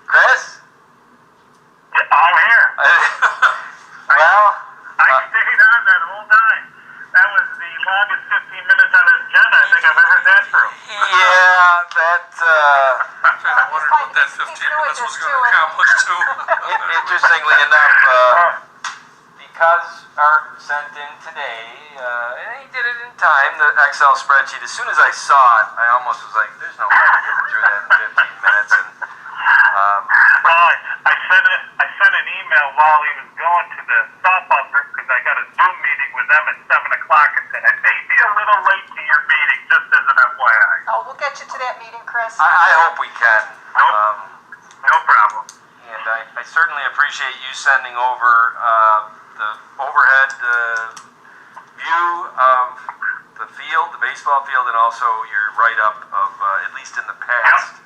Chris? I'm here. Well, I stayed on that whole time. That was the longest 15 minutes on his agenda I think I've ever sat through. yeah, that, I kind of wondered what that 15 minutes was going to accomplish too. interestingly enough, because Art sent in today, and he did it in time, the Excel spreadsheet, as soon as I saw it, I almost was like, there's no way I'm getting through that in 15 minutes. And, Well, I sent an email while he was going to the softball group because I got a Zoom meeting with them at 7 o'clock and said, I may be a little late to your meeting, just as an FYI. Oh, we'll get you to that meeting, Chris. I hope we can. No problem. And I certainly appreciate you sending over the overhead view of the field, the baseball field, and also your write-up of, at least in the past,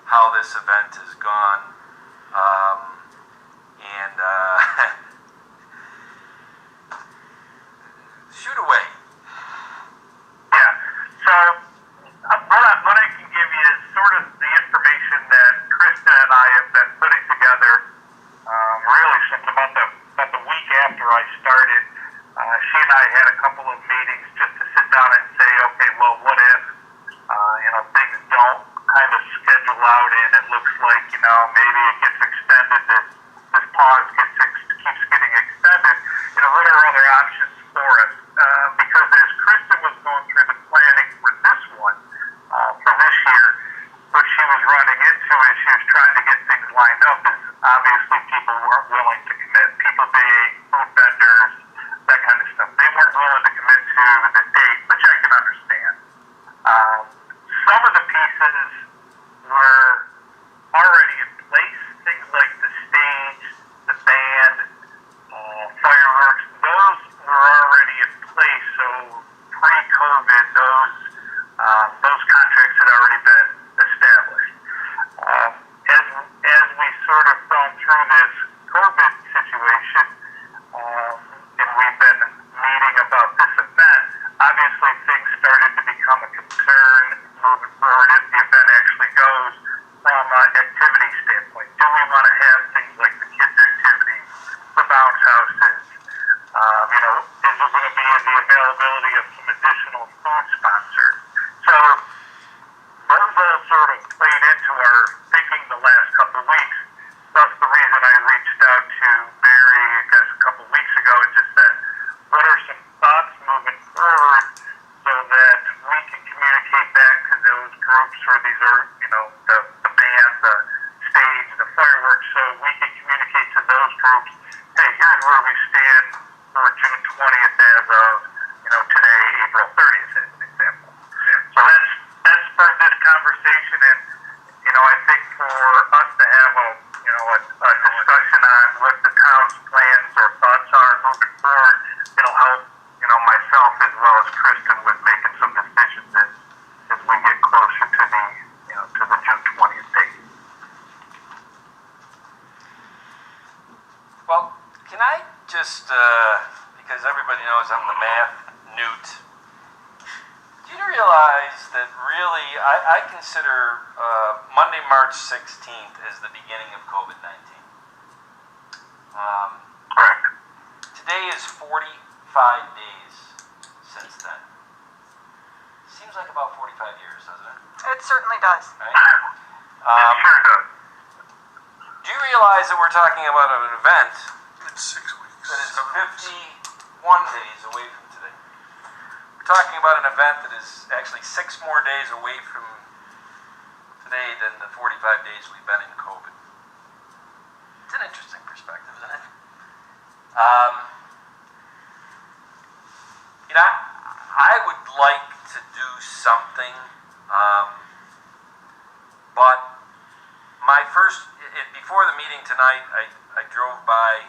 how this event has gone. Shoot away. Yeah. So what I can give you is sort of the information that Krista and I have been putting together really since about the week after I started. She and I had a couple of meetings just to sit down and say, okay, well, what if things don't kind of schedule out and it looks like maybe it gets extended. This pause keeps getting extended. What are other options for us? Because as Kristen was going through the planning for this one, for this year, what she was running into as she was trying to get things lined up is obviously people weren't willing to commit. People being food vendors, that kind of stuff. They weren't willing to commit to the date, which I can understand. Some of the pieces were already in place. Things like the stage, the band, fireworks, those were already in place. So pre-COVID, those contracts had already been established. As we sort of gone through this COVID situation, and we've been meeting about this event, obviously things started to become a concern moving forward if the event actually goes from an activity standpoint. Do we want to have things like the kids' activities, the bounce houses? Is there going to be the availability of some additional food sponsors? So those all sort of played into our thinking the last couple of weeks. That's the reason I reached out to Barry, I guess, a couple of weeks ago and just said, what are some thoughts moving forward so that we can communicate back to those groups or these are, the band, the stage, the fireworks, so we can communicate to those groups, hey, here's where we stand for June 20th as of, today, April 30th, as an example. So that's spurred this conversation, and, I think for us to have a discussion on what the town's plans or thoughts are moving forward, it'll help, myself as well as Kristen with making some decisions as we get closer to the June 20th date. Well, can I just, because everybody knows I'm the math newt, do you realize that really, I consider Monday, March 16th as the beginning of COVID-19. Correct. Today is 45 days since then. Seems like about 45 years, doesn't it? It certainly does. Right? It sure does. Do you realize that we're talking about an event It's 6 weeks. that is 7 weeks. 51 days away from today? We're talking about an event that is actually 6 more days away from today than the 45 days we've been in COVID. It's an interesting perspective, isn't it? I would like to do something, but before the meeting tonight, I drove by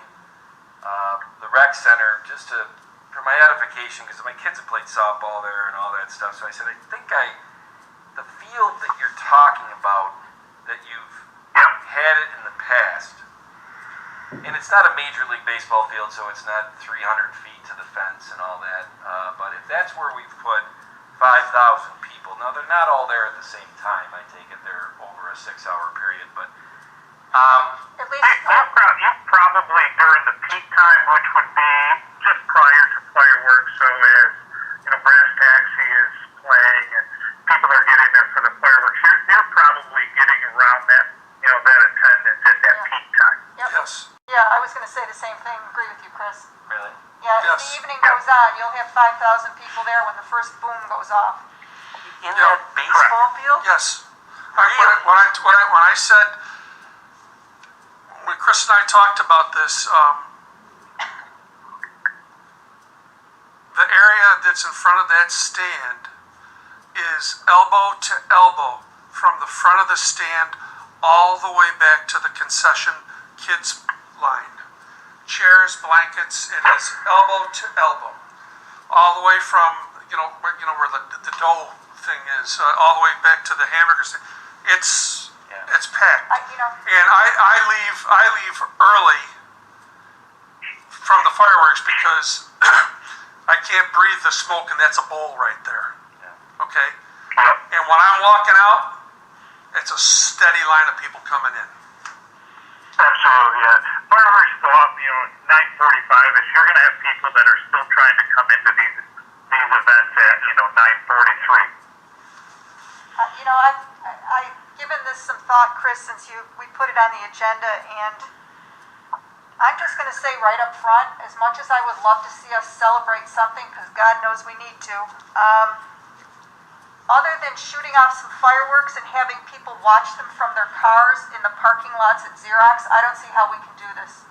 the rec center just for my edification, because my kids have played softball there and all that stuff. So I said, I think the field that you're talking about, that you've had it in the past, and it's not a Major League Baseball field, so it's not 300 feet to the fence and all that, but if that's where we've put 5,000 people, now they're not all there at the same time, I take it they're over a 6-hour period, but Yes. Yeah, I was gonna say the same thing, agree with you, Chris. Really? Yeah, as Yes. the evening goes on, you'll have 5,000 people there when the first boom goes off. In Yeah. that baseball field? Yes. Really? When I said, when Chris and I talked about this, the area that's in front of that stand is elbow to elbow from the front of the stand all the way back to the concession kids line. Chairs, blankets, it is elbow to elbow. All the way from, where the dough thing is, all the way back to the hamburger stand. It's packed. And I leave early from the fireworks because I can't breathe the smoke, and that's a bowl right there. Yeah. Okay? And when I'm walking out, it's a steady line of people coming in. Absolutely, yeah. Fireworks go up, 9:45-ish. You're going to have people that are still trying to come into these events at, 9:43. I've given this some thought, Chris, since we put it on the agenda, and I'm just gonna say right up front, as much as I would love to see us celebrate something, because God knows we need to, other than shooting off some fireworks and having people watch them from their cars in the parking lots at Xerox, I don't see how we can do this.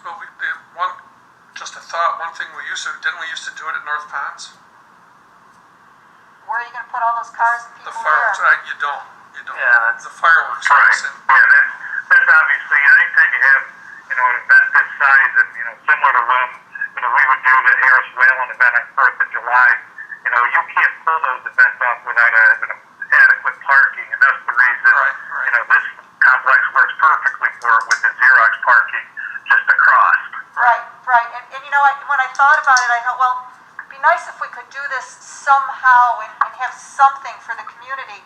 Well, just a thought, one thing didn't we used to do it at North Ponds? Where are you gonna put all those cars and The people fireworks, there? you don't. Yeah, that's The fireworks. Right. And Yeah, that's obviously, anytime you have, an event this size and, similar to when, we would do the Harris Whalen event on 4th of July, you can't pull those events off without having adequate parking, and that's the reason, Right. This complex works perfectly for it with the Xerox parking just across. Right. And when I thought about it, I thought, well, it'd be nice if we could do this somehow and have something for the community.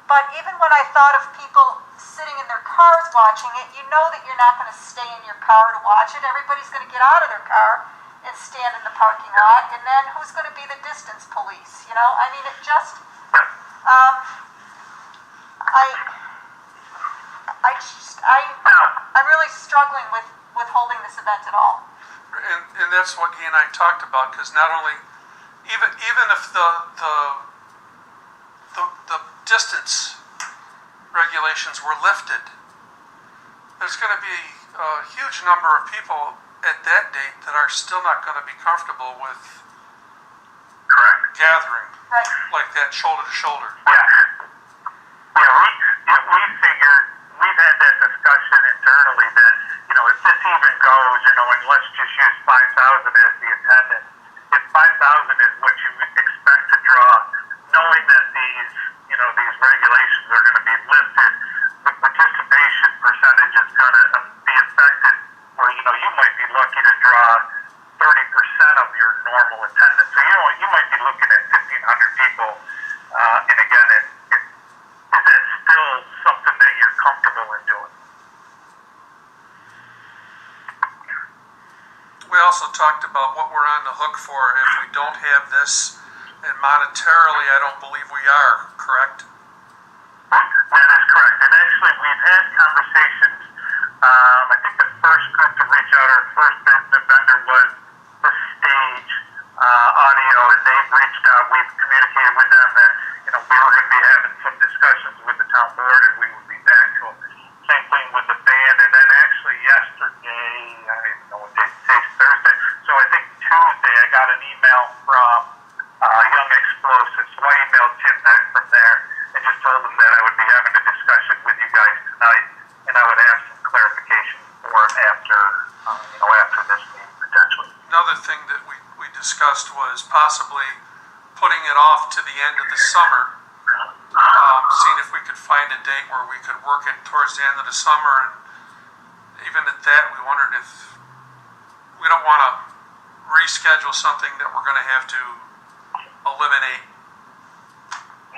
But even when I thought of people sitting in their cars watching it, you know that you're not going to stay in your car to watch it. Everybody's going to get out of their car and stand in the parking lot, and then who's going to be the distance police? It just, I'm really struggling with holding this event at all. And that's what he and I talked about, because not only, even if the distance regulations were lifted, there's going to be a huge number of people at that date that are still not going to be comfortable with Correct. gathering Right. like that, shoulder to shoulder. Yeah, we figured, we've had that discussion internally that, if this even goes, and let's just use 5,000 as the attendance. If 5,000 is what you expect to draw, knowing that these regulations are going to be lifted, the participation percentage is going to be affected where, you might be lucky to draw 30% of your normal attendance. So, you might be looking at 1,500 people, and again, is that still something that you're comfortable in doing? We also talked about what we're on the hook for if we don't have this, and monetarily, I don't believe we are, correct? That is correct. And actually, we've had conversations. I think the first group to reach out, our first business vendor was the Stage Audio, and they've reached out. We've communicated with them that, we were going to be having some discussions with the town board, and we would be back to them. Same thing with the band. And then actually yesterday, I don't even know what day, today's Thursday. So I think Tuesday, I got an email from Young Explosives. So I emailed Tim back from there and just told him that I would be having a discussion with you guys tonight, and I would have some clarification for him after this meeting potentially. Another thing that we discussed was possibly putting it off to the end of the summer, seeing if we could find a date where we could work it towards the end of the summer. And even at that, we wondered if we don't want to reschedule something that we're going to have to eliminate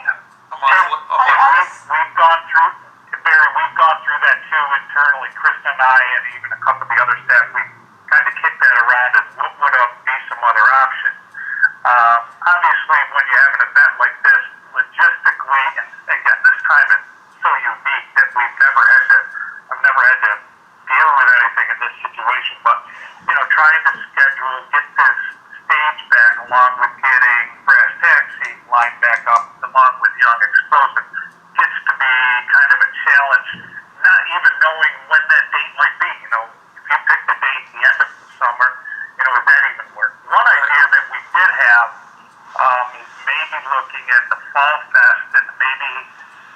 a month. We've gone through, Barry, we've gone through that too internally. Krista and I, and even a couple of the other staff, we kind of kicked that around as what would be some other options. Obviously, when you have an event like this, logistically, and again, this time is so unique that I've never had to much not even knowing when that date might be. You know, if you pick the date, the end of the summer, you know, does that even work? One idea that we did have is maybe looking at the Fall Fest and maybe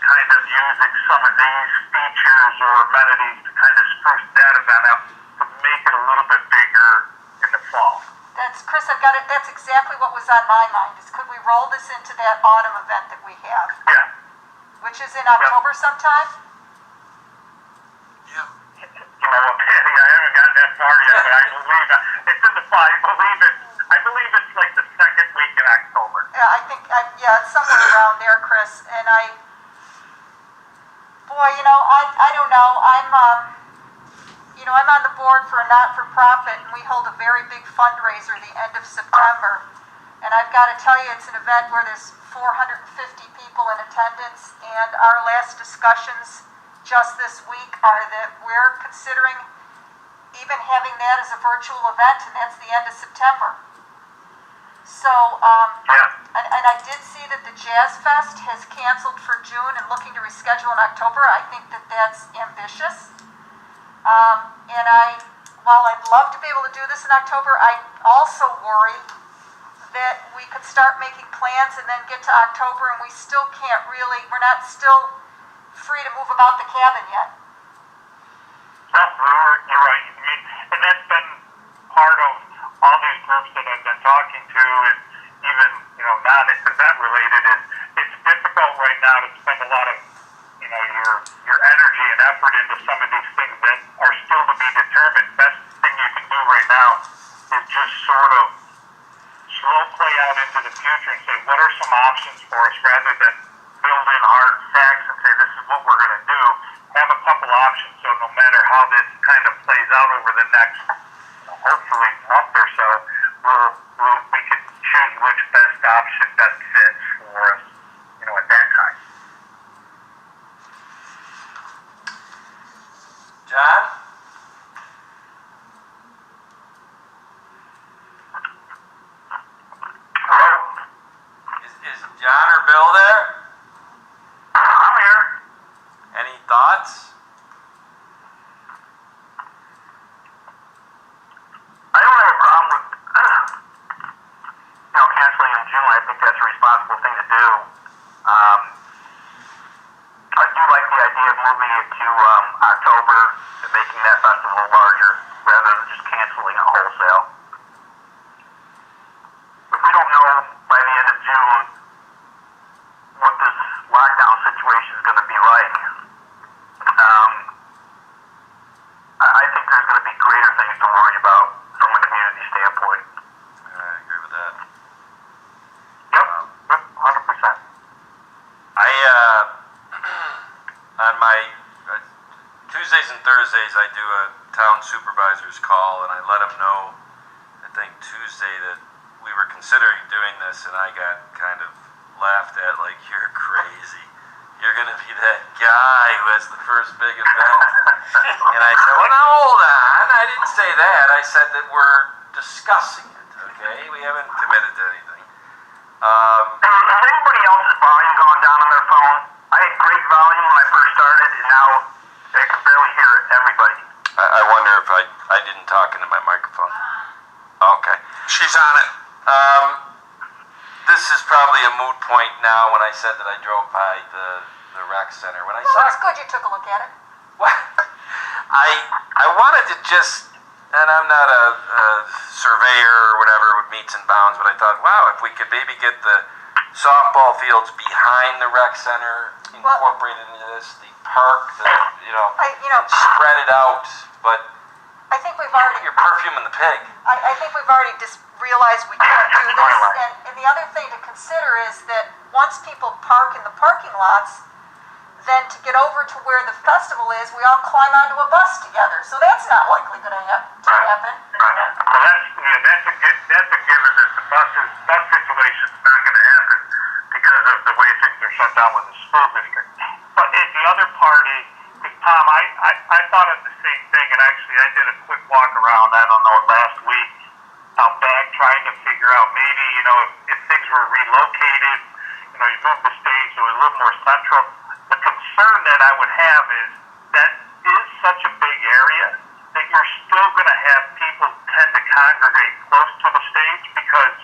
kind of using some of these features or amenities to kind of spruce that event up to make it a little bit bigger in the fall. That's, Chris, I've got it, that's exactly what was on my mind, is could we roll this into that autumn event that we have, Yeah. which is in October sometime? Yeah. You know, I haven't gotten that far yet, but I believe it's in the fall. I believe it's like the second week in October. Yeah, I think, yeah, it's somewhere around there, Chris, and boy, you know, I don't know, you know, I'm on the board for a not-for-profit, and we hold a very big fundraiser the end of September, and I've got to tell you, it's an event where there's 450 people in attendance, and our last discussions just this week are that we're considering even having that as a virtual event, and that's the end of September. So, and I did see that the Jazz Fest has canceled for June and looking to reschedule in October. I think that that's ambitious. And while I'd love to be able to do this in October, I also worry that we could start making plans and then get to October and we still can't really, we're not still free to move about the cabin yet. No, you're right. I mean, and that's been part of all these groups that I've been talking to, and even, you know, non-event related, is it's difficult right now to spend a lot of, you know, your energy and effort into some of these things that are still to be determined. Best thing you can do right now is just sort of slow play out into the future and say, what are some options for us, rather than build in hard facts and say, this is what we're going to do. Have a couple options, so no matter how this kind of plays out over the next, hopefully, month or so, we can choose which best option best fits for us, you know, at that time. John? Hello? Is John or Bill there? I'm here. Any thoughts? I don't have a problem with, you know, canceling in June. I think that's a responsible thing to do. I do like the idea of moving it to October and making that festival larger rather than just canceling it wholesale. If we don't know by the end of June what this lockdown situation is going to be like, I think there's going to be greater things to worry about from a community standpoint. I agree with that. Yep, 100%. On my Tuesdays and Thursdays, I do a town supervisor's call, and I let them know, I think Tuesday, that we were considering doing this, and I got kind of laughed at, like, you're crazy. You're going to be that guy who has the first big event. And I said, well, now hold on. I didn't say that. I said that we're discussing it, okay? We haven't committed to anything. Has anybody else's volume gone down on their phone? I had great volume when I first started, and now I can barely hear everybody. I wonder if I didn't talk into my microphone. Okay. She's on it. This is probably a moot point now when I said that I drove by the rec center. When I Well, saw it's good you took a look at it. well, I wanted to just, and I'm not a surveyor or whatever with meets and bounds, but I thought, wow, if we could maybe get the softball fields behind the rec center incorporated into this, the park, you know, spread it out, but I think we've already, you're perfuming the pig. I think we've already just realized we can't do this. And the other thing to consider is that once people park in the parking lots, then to get over to where the festival is, we all climb onto a bus together. So that's not likely going to happen. Right. Well, that's a given that the bus situation's not going to happen because of the way things are shut down with the school district. But the other part is, Tom, I thought of the same thing, and actually I did a quick walk around, I don't know, last week out back trying to figure out maybe, you know, if things were relocated, you know, you moved the stage, so it was a little more central. The concern that I would have is that is such a big area that you're still going to have people tend to congregate close to the stage because,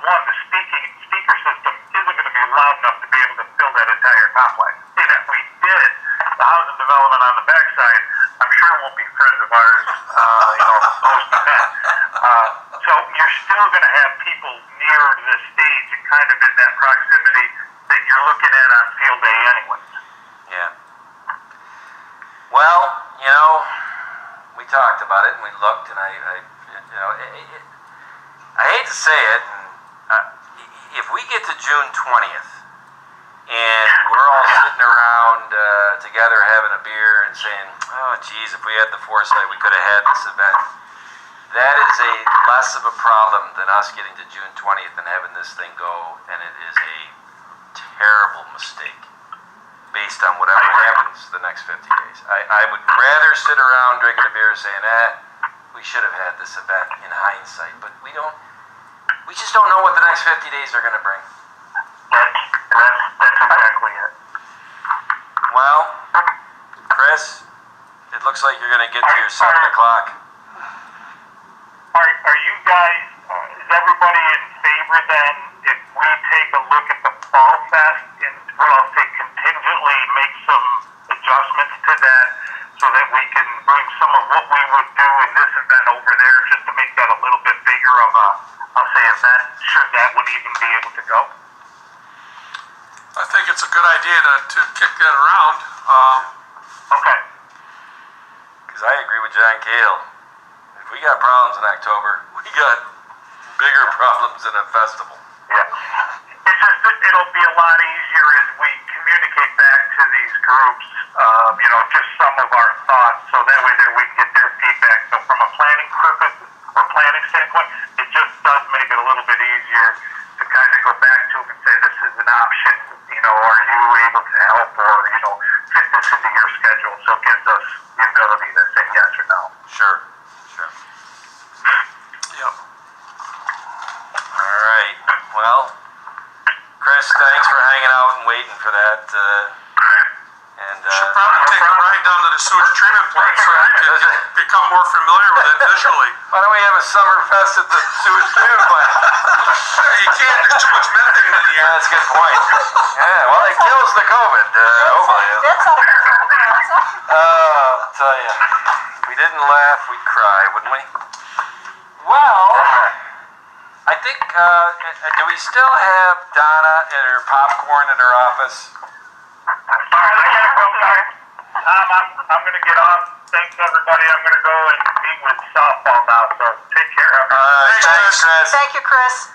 one, the speaker system isn't going to be loud enough to be able to fill that entire complex. And if we did the housing development on the backside, I'm sure it won't be friends of ours, hosting that. So you're still going to have people near the stage and kind of in that proximity that you're looking at on field day anyways. Yeah. Well, we talked about it and we looked, and I hate to say it, and if we get to June 20th and we're all sitting around together having a beer and saying, oh geez, if we had the foresight we could have had this event, that is a less of a problem than us getting to June 20th and having this thing go, and it is a terrible mistake based on whatever happens the next 50 days. I would rather sit around drinking a beer saying, we should have had this event in hindsight, but we just don't know what the next 50 days are going to bring. That's exactly it. Well, Chris, it looks like you're going to get to your 7 o'clock. Are you guys, is everybody in favor then if we take a look at the Fall Fest and, well, I'll say contingently make some adjustments to that so that we can bring some of what we would do in this event over there just to make that a little bit bigger of a, I'll say event, should that one even be able to go? I think it's a good idea to kick that around. Okay. Because I agree with John Cale. If we got problems in October, we got bigger problems in a festival. Yeah. It's just, it'll be a lot easier as we communicate back to these groups, just some of our thoughts, so that way there we can get their feedback. So from a planning purpose or planning standpoint, it just does make it a little bit easier to kind of go back to them and say, this is an option, are you able to help or, fit this into your schedule? So it gives us the ability to say yes or no. Sure. Yep. All right. Well, Chris, thanks for hanging out and waiting for that. Should probably take a ride down to the sewage treatment plant so I can become more familiar with it visually. Why don't we have a summer fest at the sewage treatment plant? You can't, there's too much methane in the Yeah, air. that's a good point. Yeah, well, it kills the COVID. Hopefully. That's all. I'll tell you, if we didn't laugh, we'd cry, wouldn't we? Well, I think, do we still have Donna at her popcorn at her office? I'm going to get off. Thanks, everybody. I'm going to go and meet with softball now, so take care, everybody. Thanks, Chris. Thank you, Chris.